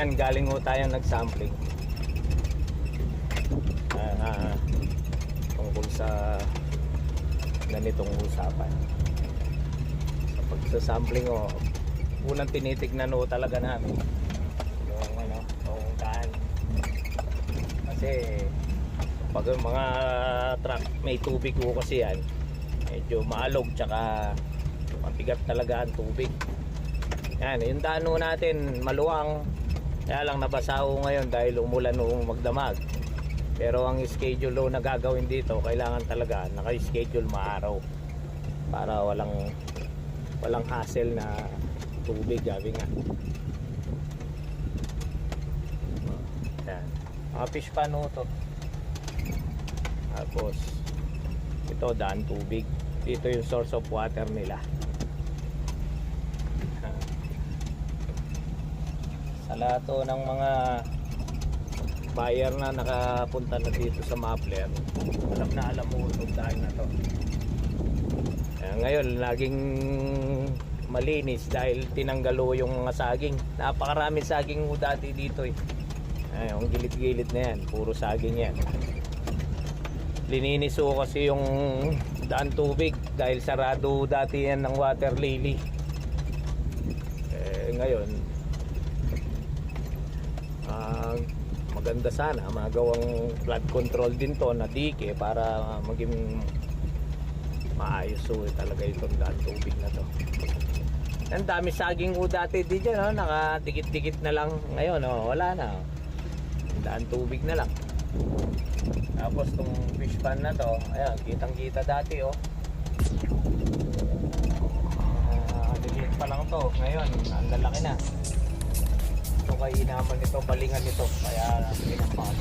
Yan, galing ho tayong nag-sampling. Tungkol sa ganitong usapan. Sa pagsasampling ho, unang tinitignan ho talaga namin yung yung daan. Kasi pag mga truck may tubig ho kasi yan, medyo maalog tsaka mabigat talaga ang tubig. Yan, yung daan ho natin maluwang, kaya lang nabasa ho ngayon dahil umulan ho magdamag. Pero ang schedule ho na gagawin dito, kailangan talaga naka-schedule maaraw para walang hassle na tubig, gabi nga. Yan, mga fish pan ho to. Tapos ito daan tubig, dito yung source of water nila. Sa lahat to ng mga buyer na nakapunta na dito sa Mapler, alam mo itong daan na to. Ngayon laging malinis dahil tinanggalo yung mga saging. Napakaraming saging mo dati dito eh. Yung gilid-gilid na yan, puro saging yan. Lininis ko kasi yung daan tubig dahil sarado dati yan ng water lily. Ngayon maganda sana magawang flood control din to na dike para maging maayos talaga itong daan tubig na to. Ang dami saging ko dati di dyan, nakadikit-dikit na lang. Ngayon wala na, daan tubig na lang. Tapos tong fish pan na to, ayan, kitang kita dati dikit pa lang to, ngayon ang lalaki na. Ito kay naman nito, balingan nito, kaya pinampak.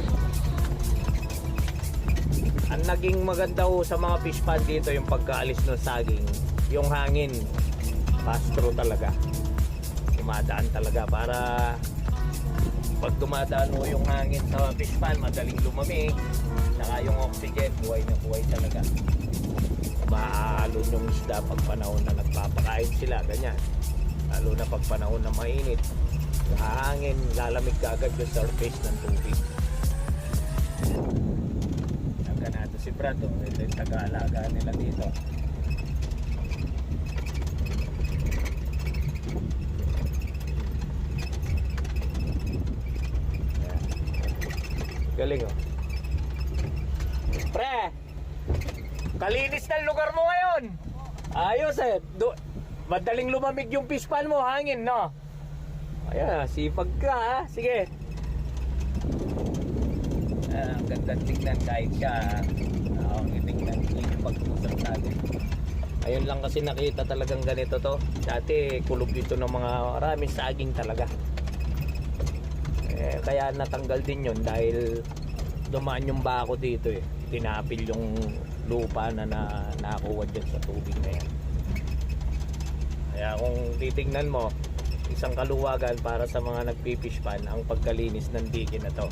Ang naging maganda sa mga fish pan dito yung pagkaalis ng saging, yung hangin pass through talaga, dumadaan talaga, para pag dumadaan yung hangin sa fish pan madaling lumamig, saka yung oxygen buhay na buhay talaga. Maaalon yung isda pag panahon na nagpapakain sila, ganyan. Lalo na pag panahon na mainit, hangin, lalamig ka agad yung surface ng tubig. Naganado si Brad, ito yung taga-alaga nila dito. Galing Pre, kalinis ng lugar mo ngayon. Ayos madaling lumamig yung fish pan mo, hangin no. Ayan, sipag ka sige. Ang ganda tingnan kahit siya tingnan yung pag-usap natin. Ayun lang kasi nakita talagang ganito to. Dati kulog dito ng mga maraming saging talaga. Kaya natanggal din yun dahil dumaan yung bako dito tinapil yung lupa na nakuha dyan sa tubig na yan. Kaya kung titignan mo, isang kaluwagan para sa mga nagpifish pan ang pagkalinis ng dike na to.